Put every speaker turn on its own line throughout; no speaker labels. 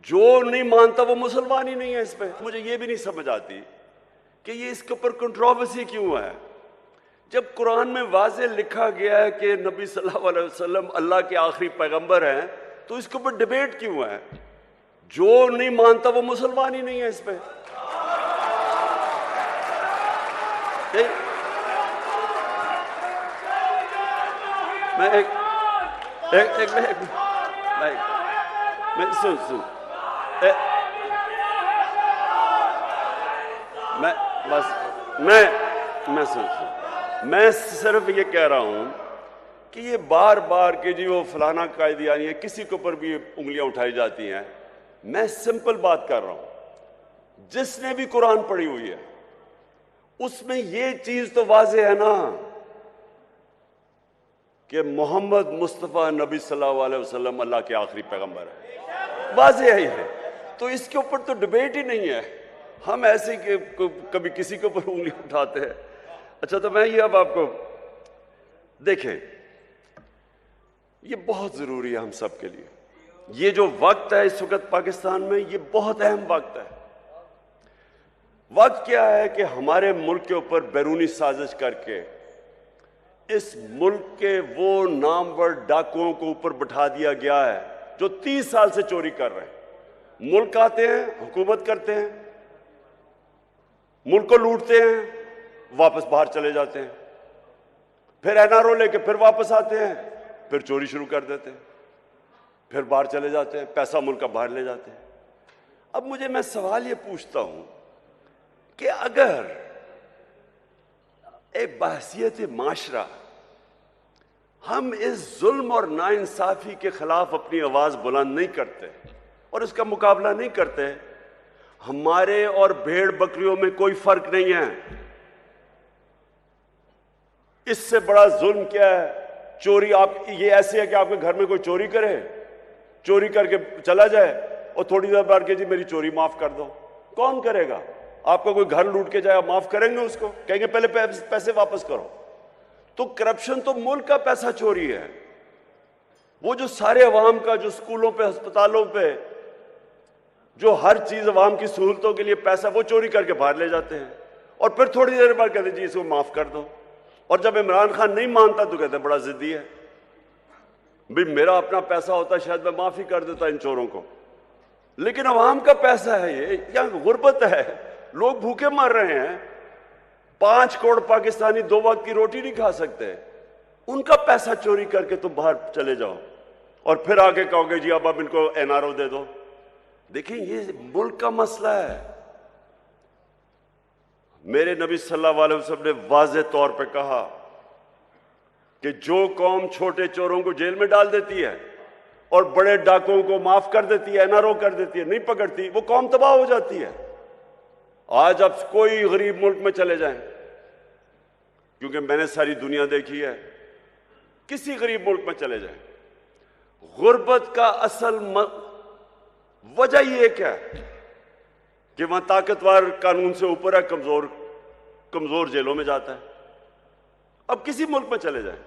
جو نہیں مانتا وہ مسلمان ہی نہیں ہے. اس پہ مجھے یہ بھی نہیں سمجھ آتی کہ یہ اس کے اوپر کنٹروورسی کیوں ہے. جب قرآن میں واضح لکھا گیا ہے کہ نبی صلی اللہ علیہ وسلم اللہ کے آخری پیغمبر ہیں تو اس کے اوپر ڈیبیٹ کیوں ہے؟ جو نہیں مانتا وہ مسلمان ہی نہیں ہے. اس پہ میں میں صرف یہ کہہ رہا ہوں کہ یہ بار بار کہ جی وہ فلانا قائدیانی ہے، کسی کے اوپر بھی انگلیاں اٹھائی جاتی ہیں. میں سمپل بات کر رہا ہوں، جس نے بھی قرآن پڑھی ہوئی ہے اس میں یہ چیز تو واضح ہے نا کہ محمد مصطفیٰ نبی صلی اللہ علیہ وسلم اللہ کے آخری پیغمبر ہے. واضح ہی ہے، تو اس کے اوپر تو ڈیبیٹ ہی نہیں ہے. ہم ایسے کہ کبھی کسی کے اوپر انگلی اٹھاتے ہیں. اچھا، تو میں یہ اب آپ کو دیکھیں، یہ بہت ضروری ہے ہم سب کے لیے. یہ جو وقت ہے اس وقت پاکستان میں، یہ بہت اہم وقت ہے. وقت کیا ہے کہ ہمارے ملک کے اوپر بیرونی سازش کر کے اس ملک کے وہ نامور ڈاکوؤں کو اوپر بٹھا دیا گیا ہے جو 30 سال سے چوری کر رہے ہیں. ملک آتے ہیں، حکومت کرتے ہیں، ملک کو لوٹتے ہیں، واپس باہر چلے جاتے ہیں، پھر این آر او لے کے پھر واپس آتے ہیں، پھر چوری شروع کر دیتے ہیں، پھر باہر چلے جاتے ہیں، پیسہ ملک کا باہر لے جاتے ہیں. اب میں سوال یہ پوچھتا ہوں کہ اگر ایک بحثیت معاشرہ ہم اس ظلم اور ناانصافی کے خلاف اپنی آواز بلند نہیں کرتے اور اس کا مقابلہ نہیں کرتے، ہمارے اور بھیڑ بکریوں میں کوئی فرق نہیں ہے. اس سے بڑا ظلم کیا ہے؟ چوری. آپ یہ ایسے ہے کہ آپ کے گھر میں کوئی چوری کرے، چوری کر کے چلا جائے اور تھوڑی دیر بعد کہ جی میری چوری معاف کر دو. کون کرے گا؟ آپ کا کوئی گھر لوٹ کے جائے، معاف کریں گے اس کو؟ کہیں گے پہلے پیسے واپس کرو. تو کرپشن تو ملک کا پیسہ چوری ہے. وہ جو سارے عوام کا، جو اسکولوں پہ، ہسپتالوں پہ، جو ہر چیز عوام کی سہولتوں کے لیے پیسہ، وہ چوری کر کے باہر لے جاتے ہیں اور پھر تھوڑی دیر بعد کہتے ہیں جی اس کو معاف کر دو. اور جب عمران خان نہیں مانتا تو کہتے ہیں بڑا ضدی ہے. بھی میرا اپنا پیسہ ہوتا شاید میں معافی کر دیتا ان چوروں کو، لیکن عوام کا پیسہ ہے. یہ یہاں غربت ہے، لوگ بھوکے مر رہے ہیں. 5 کروڑ پاکستانی 2 وقت کی روٹی نہیں کھا سکتے. ان کا پیسہ چوری کر کے تم باہر چلے جاؤ اور پھر آگے کہو گے جی اب ان کو این آر او دے دو. دیکھیں یہ ملک کا مسئلہ ہے. میرے نبی صلی اللہ علیہ وسلم نے واضح طور پہ کہا کہ جو قوم چھوٹے چوروں کو جیل میں ڈال دیتی ہے اور بڑے ڈاکوؤں کو معاف کر دیتی ہے، این آر او کر دیتی ہے، نہیں پکڑتی، وہ قوم تباہ ہو جاتی ہے. آج اب کوئی غریب ملک میں چلے جائیں، کیونکہ میں نے ساری دنیا دیکھی ہے، کسی غریب ملک میں چلے جائیں، غربت کا اصل وجہ یہ کیا ہے کہ وہاں طاقتور قانون سے اوپر ہے، کمزور جیلوں میں جاتا ہے. اب کسی ملک میں چلے جائیں،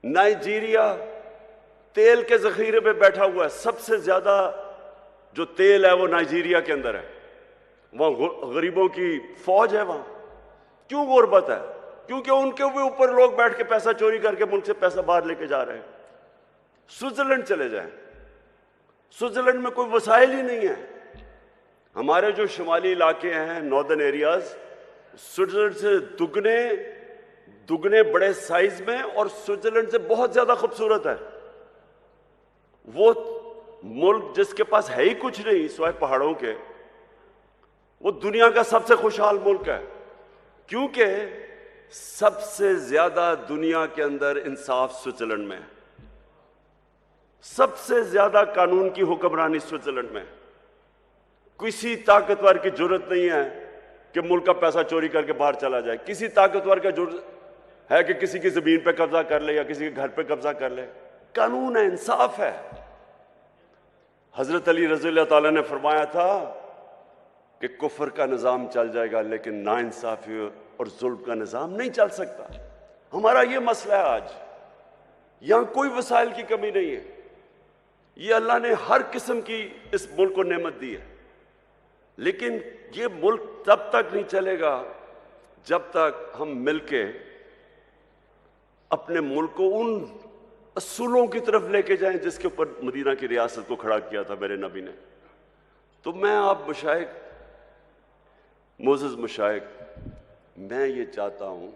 نائجیریا تیل کے ذخیرے پہ بیٹھا ہوا ہے، سب سے زیادہ جو تیل ہے وہ نائجیریا کے اندر ہے. وہاں غریبوں کی فوج ہے. وہاں کیوں غربت ہے؟ کیونکہ ان کے بھی اوپر لوگ بیٹھ کے پیسہ چوری کر کے ملک سے پیسہ باہر لے کے جا رہے ہیں. سوئٹزرلینڈ چلے جائیں، سوئٹزرلینڈ میں کوئی وسائل ہی نہیں ہے. ہمارے جو شمالی علاقے ہیں، ناردرن ایریاز، سوئٹزرلینڈ سے دگنے بڑے سائز میں اور سوئٹزرلینڈ سے بہت زیادہ خوبصورت ہے. وہ ملک جس کے پاس ہے ہی کچھ نہیں سوائے پہاڑوں کے، وہ دنیا کا سب سے خوشحال ملک ہے، کیونکہ سب سے زیادہ دنیا کے اندر انصاف سوئٹزرلینڈ میں ہے. سب سے زیادہ قانون کی حکمرانی سوئٹزرلینڈ میں. کسی طاقتور کی جرت نہیں ہے کہ ملک کا پیسہ چوری کر کے باہر چلا جائے. کسی طاقتور کا جرت ہے کہ کسی کی زمین پہ قبضہ کر لے یا کسی کے گھر پہ قبضہ کر لے. قانون ہے، انصاف ہے. حضرت علی رضی اللہ تعالیٰ نے فرمایا تھا کہ کفر کا نظام چل جائے گا لیکن ناانصافی اور ظلم کا نظام نہیں چل سکتا. ہمارا یہ مسئلہ ہے. آج یہاں کوئی وسائل کی کمی نہیں ہے. یہ اللہ نے ہر قسم کی اس ملک کو نعمت دی ہے، لیکن یہ ملک تب تک نہیں چلے گا جب تک ہم مل کے اپنے ملک کو ان اصولوں کی طرف لے کے جائیں جس کے اوپر مدینہ کی ریاست کو کھڑا کیا تھا میرے نبی نے۔ تو میں آپ مشائخ، معزز مشائخ، میں یہ چاہتا ہوں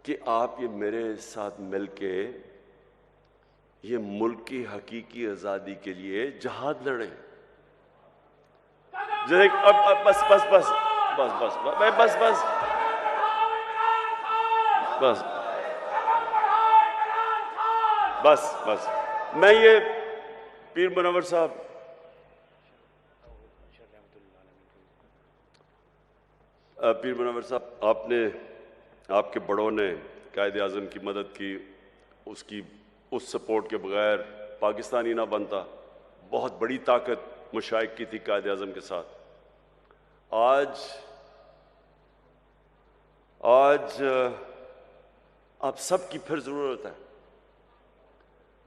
کہ آپ یہ میرے ساتھ مل کے یہ ملک کی حقیقی آزادی کے لیے جہاد لڑیں۔ اب بس بس بس بس بس بس بس بس بس بس میں یہ پیر منور صاحب، پیر منور صاحب، آپ کے بڑوں نے قائد اعظم کی مدد کی، اس سپورٹ کے بغیر پاکستانی نہ بنتا۔ بہت بڑی طاقت مشائخ کی تھی قائد اعظم کے ساتھ۔ آج آپ سب کی پھر ضرورت ہے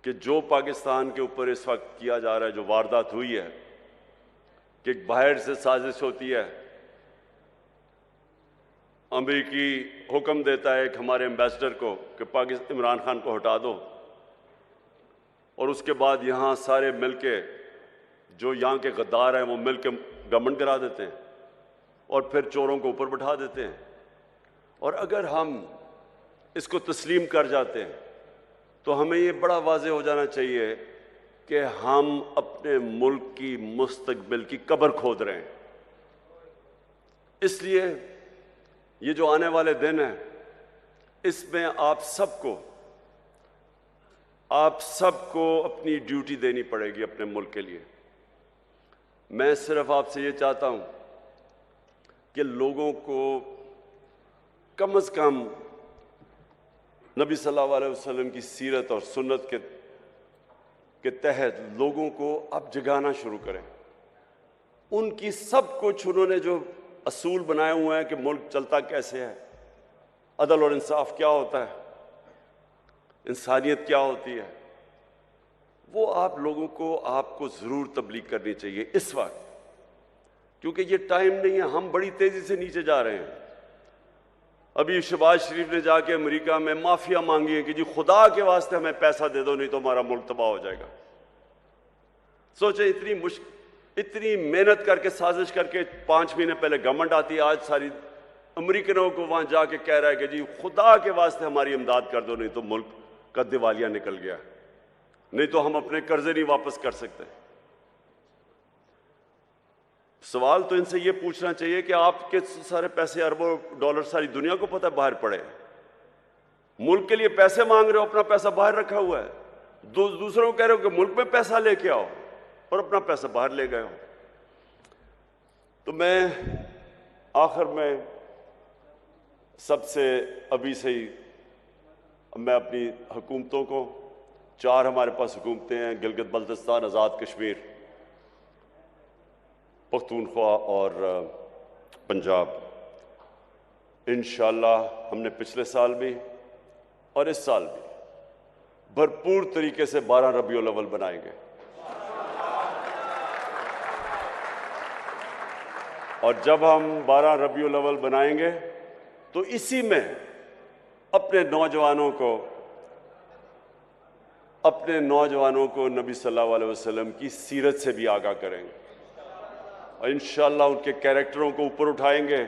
کہ جو پاکستان کے اوپر اس وقت کیا جا رہا ہے، جو واردات ہوئی ہے کہ ایک باہر سے سازش ہوتی ہے، امریکی حکم دیتا ہے ایک ہمارے ایمبیسڈر کو کہ عمران خان کو ہٹا دو، اور اس کے بعد یہاں سارے مل کے جو یہاں کے غدار ہیں وہ مل کے گورنمنٹ کرا دیتے ہیں اور پھر چوروں کو اوپر بٹھا دیتے ہیں۔ اور اگر ہم اس کو تسلیم کر جاتے ہیں تو ہمیں یہ بڑا واضح ہو جانا چاہیے کہ ہم اپنے ملک کی مستقبل کی قبر کھود رہے ہیں۔ اس لیے یہ جو آنے والے دن ہیں، اس میں آپ سب کو اپنی ڈیوٹی دینی پڑے گی اپنے ملک کے لیے۔ میں صرف آپ سے یہ چاہتا ہوں کہ لوگوں کو کم از کم نبی صلی اللہ علیہ وسلم کی سیرت اور سنت کے تحت لوگوں کو اب جگانا شروع کریں۔ ان کی سب کچھ انہوں نے جو اصول بنائے ہوئے ہیں کہ ملک چلتا کیسے ہے، عدل اور انصاف کیا ہوتا ہے، انسانیت کیا ہوتی ہے، وہ آپ لوگوں کو آپ کو ضرور تبلیغ کرنی چاہیے اس وقت، کیونکہ یہ ٹائم نہیں ہے۔ ہم بڑی تیزی سے نیچے جا رہے ہیں۔ ابھی شہباز شریف نے جا کے امریکہ میں معافیا مانگی ہے کہ جی خدا کے واسطے ہمیں پیسہ دے دو نہیں تو ہمارا ملک تباہ ہو جائے گا۔ سوچیں، اتنی محنت کر کے سازش کر کے 5 مہینے پہلے گورنمنٹ آتی ہے، آج ساری امریکنوں کو وہاں جا کے کہہ رہا ہے کہ جی خدا کے واسطے ہماری امداد کر دو نہیں تو ملک کا دیوالیہ نکل گیا، نہیں تو ہم اپنے قرضے نہیں واپس کر سکتے۔ سوال تو ان سے یہ پوچھنا چاہیے کہ آپ کے سارے پیسے، اربوں ڈالر ساری دنیا کو پتہ باہر پڑے، ملک کے لیے پیسے مانگ رہے ہو، اپنا پیسہ باہر رکھا ہوا ہے، دوسروں کو کہہ رہے ہو کہ ملک میں پیسہ لے کے آؤ اور اپنا پیسہ باہر لے گئے ہو۔ تو میں آخر میں سب سے ابھی سے ہی میں اپنی حکومتوں کو، 4 ہمارے پاس حکومتیں ہیں، گلگت بلتستان، آزاد کشمیر، پختونخوا اور پنجاب۔ انشاءاللہ ہم نے پچھلے سال بھی اور اس سال بھی بھرپور طریقے سے 12 ربیع الاول بنائیں گے، اور جب ہم 12 ربیع الاول بنائیں گے تو اسی میں اپنے نوجوانوں کو نبی صلی اللہ علیہ وسلم کی سیرت سے بھی آگاہ کریں گے، اور انشاءاللہ ان کے کیریکٹروں کو اوپر اٹھائیں گے